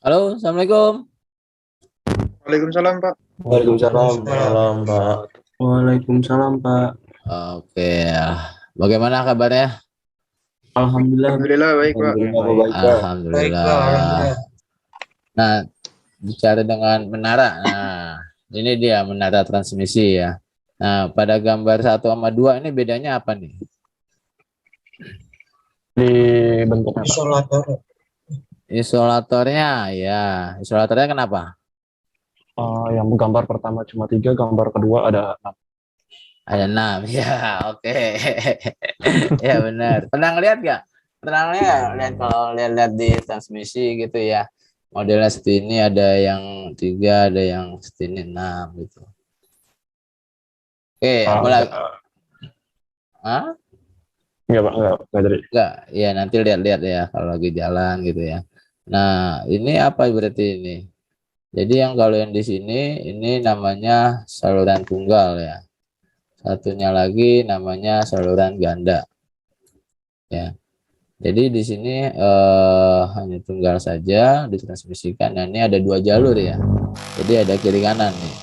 Halo, Assalamualaikum. Waalaikumsalam, Pak. Waalaikumsalam, malam Pak. Waalaikumsalam, Pak. Oke, bagaimana kabarnya? Alhamdulillah, Alhamdulillah baik, Pak. Alhamdulillah baik. baik Pak. Baik, Pak. Alhamdulillah. Alhamdulillah. Nah, bicara dengan menara. Nah, ini dia menara transmisi ya. Nah, pada gambar 1 sama 2 ini bedanya apa nih? Di bentuknya Pak. Isolator. Isolatornya ya. Isolatornya kenapa? Yang gambar pertama cuma 3, gambar kedua ada 6. Ada 6. Ya, oke. Ya benar. Pernah ngeliat gak? Pernah lihat kalau lihat di transmisi gitu ya. Modelnya seperti ini, ada yang 3, ada yang seperti ini 6 gitu. Oke, mulai. Hah? Enggak Pak, enggak jadi. Enggak, ya nanti lihat-lihat ya kalau lagi jalan gitu ya. Nah, ini apa berarti ini? Jadi yang kalau yang di sini ini namanya saluran tunggal ya. Satunya lagi namanya saluran ganda ya. Jadi di sini hanya tunggal saja ditransmisikan. Nah, ini ada 2 jalur ya. Jadi ada kiri kanan nih.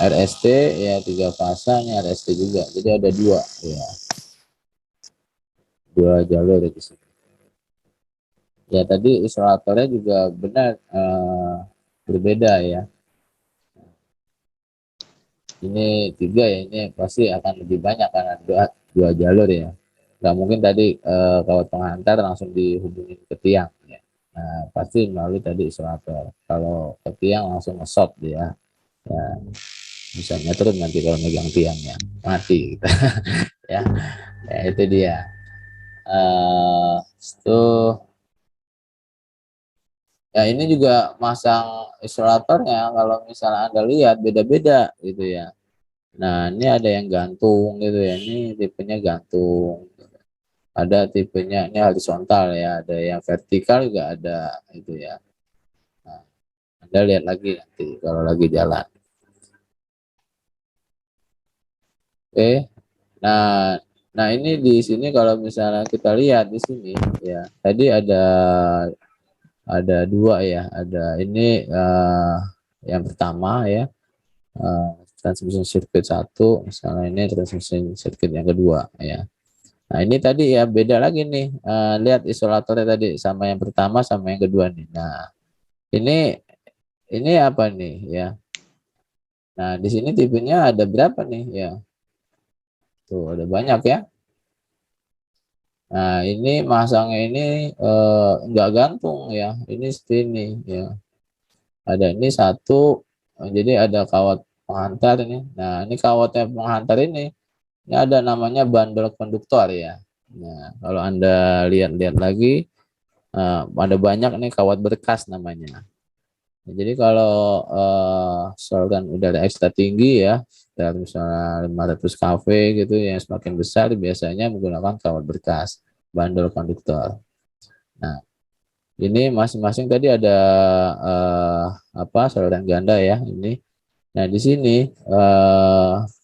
RST ya 3 fase, ini RST juga. Jadi ada 2 ya. 2 jalur di sini. Ya tadi isolatornya juga benar berbeda ya. Ini 3 ya, ini pasti akan lebih banyak karena dua jalur ya. Nggak mungkin tadi kawat penghantar langsung dihubungin ke tiang ya. Nah, pasti melalui tadi isolator. Kalau ke tiang langsung nge-shot dia. Ya, bisa nyetrum nanti kalau megang tiangnya mati gitu. Ya, ya itu dia. Itu ya ini juga masang isolatornya kalau misalnya Anda lihat beda-beda gitu ya. Nah, ini ada yang gantung gitu ya. Ini tipenya gantung. Ada tipenya ini horizontal ya, ada yang vertikal juga ada itu ya. Nah, Anda lihat lagi nanti kalau lagi jalan. Oke. Nah, nah ini di sini kalau misalnya kita lihat di sini ya. Tadi ada 2 ya. Ada ini yang pertama ya. Transmission circuit 1, misalnya ini transmission circuit yang kedua ya. Nah ini tadi ya beda lagi nih, lihat isolatornya tadi sama yang pertama sama yang kedua nih. Nah ini apa nih ya? Nah di sini tipenya ada berapa nih ya? Tuh ada banyak ya. Nah ini masangnya ini enggak gantung ya. Ini seperti ini ya. Ada ini satu, jadi ada kawat penghantar ini. Nah ini kawatnya penghantar ini ada namanya bandol konduktor ya. Nah kalau Anda lihat-lihat lagi ada banyak nih kawat berkas namanya. Nah, jadi kalau saluran udara ekstra tinggi ya, dari misalnya 500 kV gitu yang semakin besar biasanya menggunakan kawat berkas, bandol konduktor. Nah, ini masing-masing tadi ada saluran ganda ya ini. Nah, di sini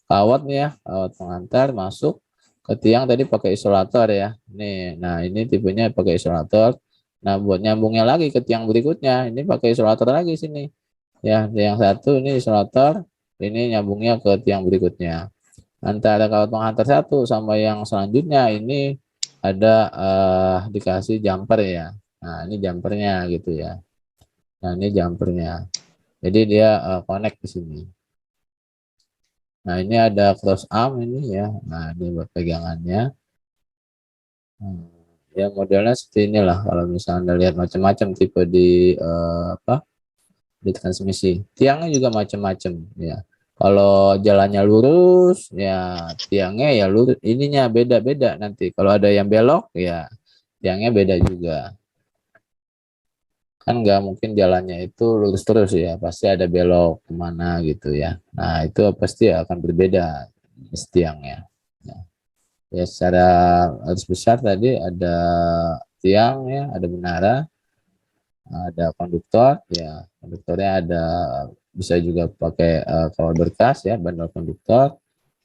kawatnya ya, kawat pengantar masuk ke tiang tadi pakai isolator ya. Nih, nah ini tipenya pakai isolator. Nah, buat nyambungnya lagi ke tiang berikutnya, ini pakai isolator lagi sini. Ya, yang satu ini isolator, ini nyambungnya ke tiang berikutnya. Antara kawat penghantar satu sama yang selanjutnya ini ada dikasih jumper ya. Nah, ini jumpernya gitu ya. Nah, ini jumpernya. Jadi dia connect di sini. Nah, ini ada cross arm ini ya. Nah, ini buat pegangannya. Ya modelnya seperti inilah kalau misalnya Anda lihat macam-macam tipe di transmisi. Tiangnya juga macam-macam ya. Kalau jalannya lurus ya tiangnya ya lurus, ininya beda-beda nanti. Kalau ada yang belok ya tiangnya beda juga. Kan nggak mungkin jalannya itu lurus terus ya, pasti ada belok kemana gitu ya. Nah itu pasti akan berbeda tiangnya. Nah, ya secara garis besar tadi ada tiang ya, ada menara, ada konduktor ya, konduktornya ada bisa juga pakai kawat berkas ya, bandol konduktor.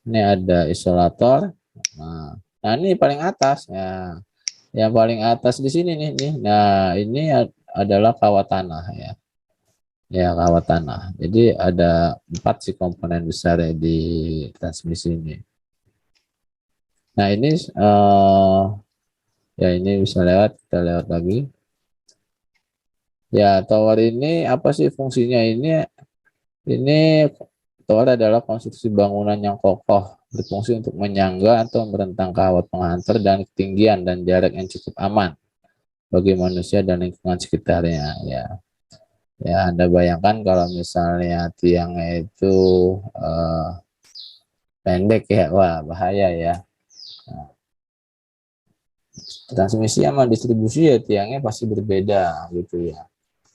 Ini ada isolator. Nah, ini paling atas ya, yang paling atas di sini nih. Nah ini adalah kawat tanah ya. Ya, kawat tanah. Jadi ada 4 sih komponen besar ya di transmisi ini. Nah, ini ya ini bisa lewat, kita lewat lagi. Ya, tower ini apa sih fungsinya ini? Ini tower adalah konstruksi bangunan yang kokoh, berfungsi untuk menyangga atau merentang kawat penghantar dan ketinggian dan jarak yang cukup aman bagi manusia dan lingkungan sekitarnya. Ya, ya Anda bayangkan kalau misalnya tiangnya itu pendek ya, wah bahaya ya. Nah, transmisi sama distribusi ya tiangnya pasti berbeda gitu ya.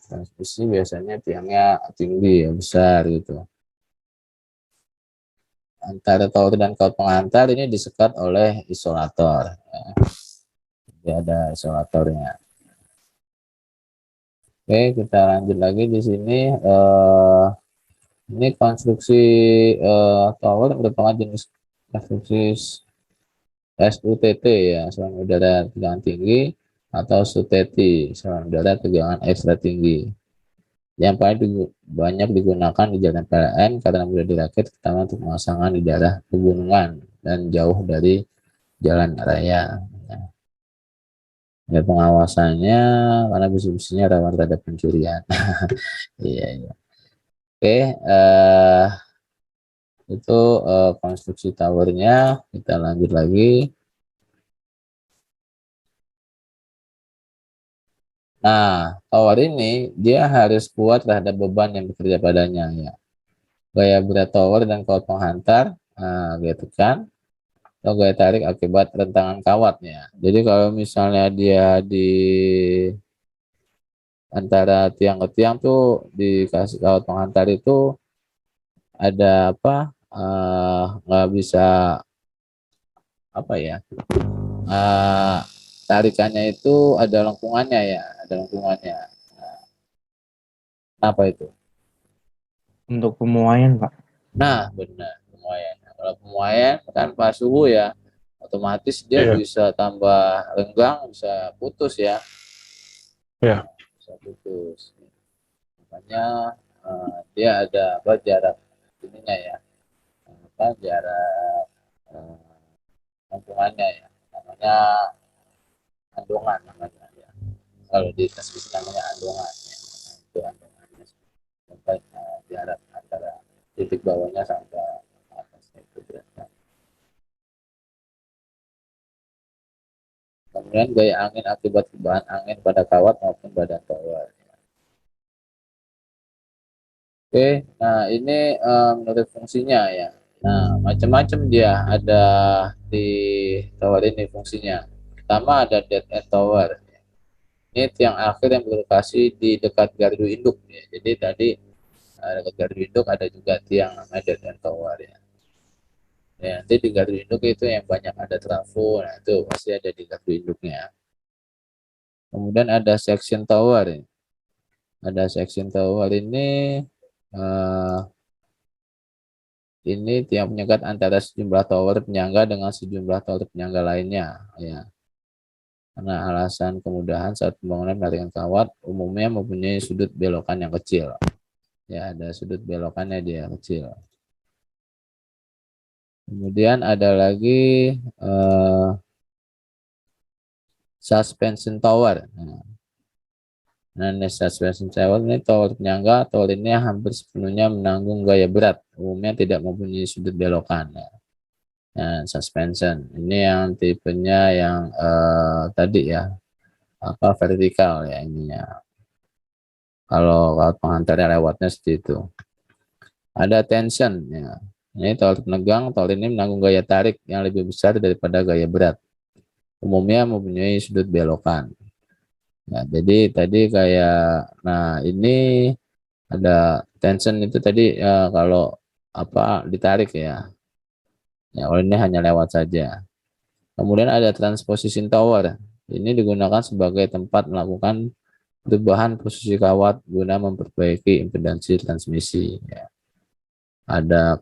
Transmisi biasanya tiangnya tinggi ya, besar gitu. Antara tower dan kawat pengantar ini disekat oleh isolator. Jadi ada isolatornya. Oke, kita lanjut lagi di sini. Ini konstruksi tower merupakan jenis konstruksi SUTT ya, saluran udara tegangan tinggi, atau SUTETI, saluran udara tegangan ekstra tinggi. Yang paling banyak digunakan di jalan PLN karena mudah dirakit, terutama untuk pemasangan di daerah pegunungan dan jauh dari jalan raya. Ya, pengawasannya karena besi-besinya rawan terhadap pencurian. Iya, iya. Oke, itu konstruksi towernya. Kita lanjut lagi. Nah, tower ini dia harus kuat terhadap beban yang bekerja padanya ya. Gaya berat tower dan kawat penghantar, nah, gitu kan, atau gaya tarik akibat rentangan kawatnya. Jadi kalau misalnya dia di antara tiang ke tiang tuh dikasih kawat penghantar itu ada apa? Nggak bisa apa ya? eh, Tarikannya itu ada lengkungannya ya, ada lengkungannya. Apa itu? Untuk pemuaian, Pak. Nah, benar, pemuaian. Kalau pemuaian tanpa suhu ya, otomatis dia Iya. bisa tambah renggang, bisa putus ya. Iya. Bisa putus. Makanya dia ada apa jarak ininya ya, apa jarak lengkungannya ya. Namanya andongan namanya ya. Kalau di transmisi namanya andongan ya. Itu andongannya sampai jarak antara titik bawahnya sampai atasnya itu berapa. Kemudian gaya angin akibat perubahan angin pada kawat maupun badan tower. Oke, nah ini menurut fungsinya ya. Nah, macam-macam dia ada di tower ini fungsinya. Pertama ada dead end tower. Ini tiang akhir yang berlokasi di dekat gardu induk ya. Jadi tadi dekat gardu induk ada juga tiang namanya dead end tower ya. Ya, nanti di gardu induk itu yang banyak ada trafo, nah itu pasti ada di gardu induknya. Kemudian ada section tower ya. Ada section tower eh, ini tiang penyekat antara sejumlah tower penyangga dengan sejumlah tower penyangga lainnya ya. Karena alasan kemudahan saat pembangunan penarikan kawat umumnya mempunyai sudut belokan yang kecil. Ya, ada sudut belokannya dia kecil. Kemudian ada lagi suspension tower. Nah, suspension tower ini tower penyangga. Tower ini hampir sepenuhnya menanggung gaya berat. Umumnya tidak mempunyai sudut belokan. Nah, suspension ini yang tipenya yang tadi ya, apa vertikal ya ininya. Kalau penghantarnya lewatnya seperti itu. Ada tension ya. Ini tower penegang, tower ini menanggung gaya tarik yang lebih besar daripada gaya berat. Umumnya mempunyai sudut belokan. Ya, jadi tadi kayak, nah ini ada tension itu tadi ya, kalau apa ditarik ya. Ya, kalau ini hanya lewat saja. Kemudian ada transposition tower. Ini digunakan sebagai tempat melakukan perubahan posisi kawat guna memperbaiki impedansi transmisi. Ya.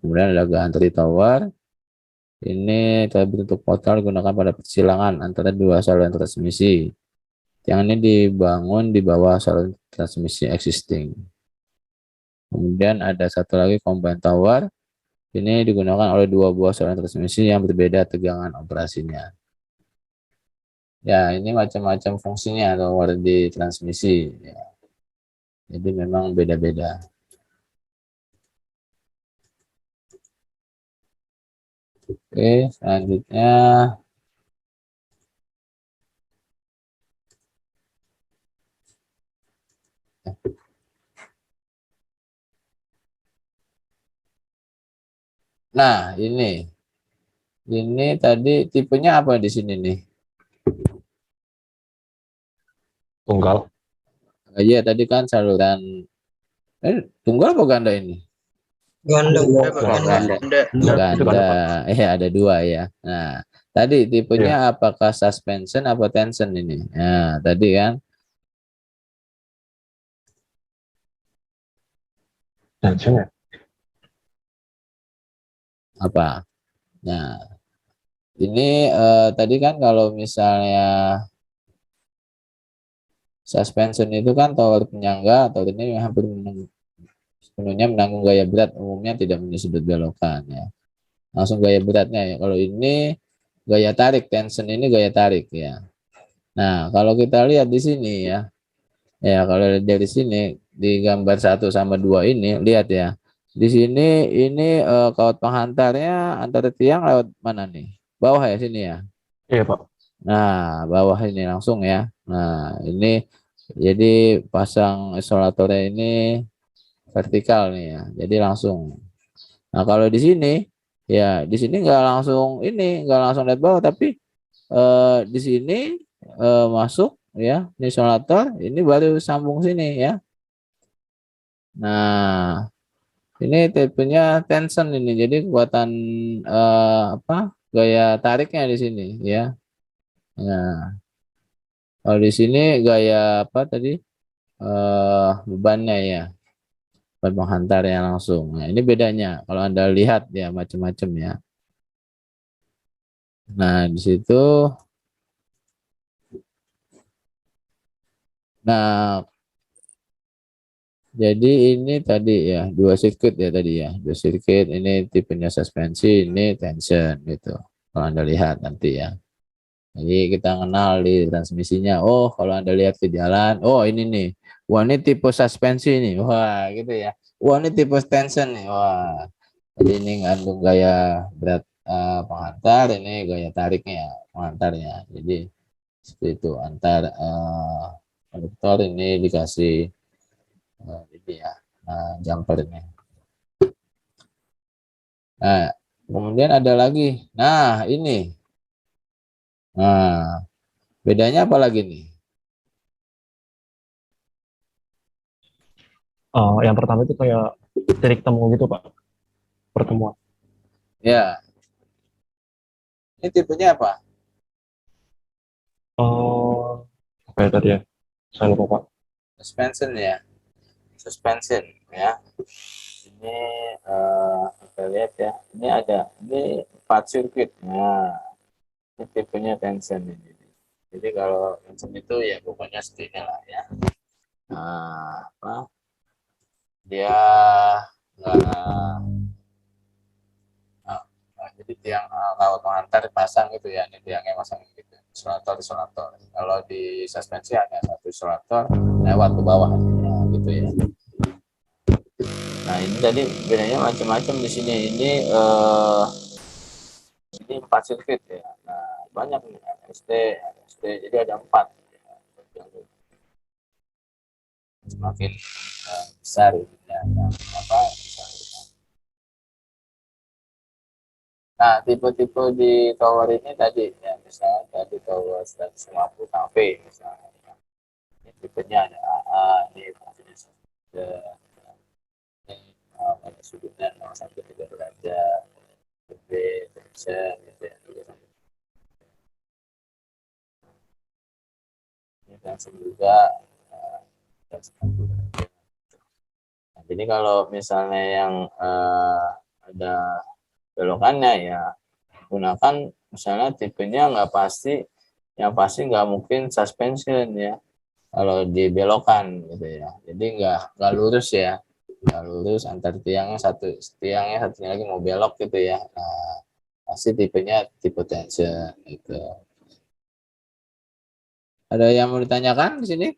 Kemudian ada gantry tower. Ini berbentuk portal digunakan pada persilangan antara dua saluran transmisi. Tiang ini dibangun di bawah saluran transmisi existing. Kemudian ada satu lagi combine tower. Ini digunakan oleh dua buah saluran transmisi yang berbeda tegangan operasinya. Ya, ini macam-macam fungsinya tower di transmisi. Ya. Jadi memang beda-beda. Oke, selanjutnya nah, ini tadi tipenya apa di sini nih? Tunggal. Iya, tadi kan saluran tunggal apa ganda ini? Ganda, Ganda, Pak. Ganda. Ganda. Itu Ganda. ganda, Pak. Ada dua ya. Nah, tadi tipenya Iya. apakah suspension apa tension ini? Nah, tadi kan Tension ya. apa? Nah, ini tadi kan kalau misalnya suspension itu kan tower penyangga atau ini hampir sepenuhnya menanggung gaya berat, umumnya tidak menyusut belokan ya. Langsung gaya beratnya ya. Kalau ini gaya tarik, tension ini gaya tarik ya. Nah, kalau kita lihat di sini ya. Ya, kalau dari sini di gambar 1 sama 2 ini lihat ya. Di sini ini kawat penghantarnya antara tiang lewat mana nih? Bawah ya sini ya. Iya, Pak. Nah, bawah ini langsung ya. Nah, ini jadi pasang isolatornya ini vertikal nih ya. Jadi langsung. Nah, kalau di sini ya di sini nggak langsung lihat bawah tapi di sini masuk ya ini isolator ini baru sambung sini ya. Nah, ini tipenya tension ini. Jadi kekuatan gaya tariknya di sini ya. Nah, kalau di sini gaya apa tadi bebannya ya. Beban penghantarnya langsung. Nah, ini bedanya. Kalau Anda lihat ya macam-macam ya. Nah, di situ nah jadi ini tadi ya dua sirkuit ya tadi ya. Dua sirkuit ini tipenya suspensi, ini tension gitu. Kalau Anda lihat nanti ya. Jadi kita kenal di transmisinya. Oh, kalau Anda lihat ke jalan, oh ini nih. Wah, ini tipe suspensi nih. Wah, gitu ya. Wah, ini tipe tension nih. Wah. Jadi ini ngandung gaya berat penghantar, ini gaya tariknya penghantarnya. Jadi seperti itu antar konduktor ini dikasih ini ya jumper ini. Nah, kemudian ada lagi. Nah, ini. Nah, bedanya apa lagi nih? Yang pertama itu kayak titik temu gitu, Pak. Pertemuan. Ya, ini tipenya apa? Apa ya tadi ya? Saya lupa, Pak. Suspension ya. Suspension ya. Ini kita lihat ya. Ini ada ini 4 sirkuit. Nah, ini tipenya tension ini. Jadi kalau tension itu ya pokoknya seperti lah ya. Nah, apa? Dia nggak jadi tiang kawat pengantar dipasang gitu ya. Ini tiangnya pasang gitu. Isolator. Kalau di suspensi hanya satu isolator lewat ke bawah ya, gitu ya. Nah, ini tadi bedanya macam-macam di sini. Ini 4 sirkuit ya. Nah, banyak nih ST, jadi ada 4. Semakin besar ya, apa besar. Nah, tipe-tipe di tower ini tadi ya, misalnya tadi tower 150 kV misalnya. Ini tipenya ada AA, ini pada sudutnya 0 sampai 3 derajat, B, tension, gitu ya. Ini tension juga, nah, jadi kalau misalnya yang ada belokannya ya, gunakan misalnya tipenya nggak pasti yang pasti nggak mungkin suspension ya kalau dibelokkan gitu ya. Jadi nggak lurus ya, nggak lurus antar tiangnya satunya lagi mau belok gitu ya. Nah, pasti tipenya tipe tension itu. Ada yang mau ditanyakan di sini?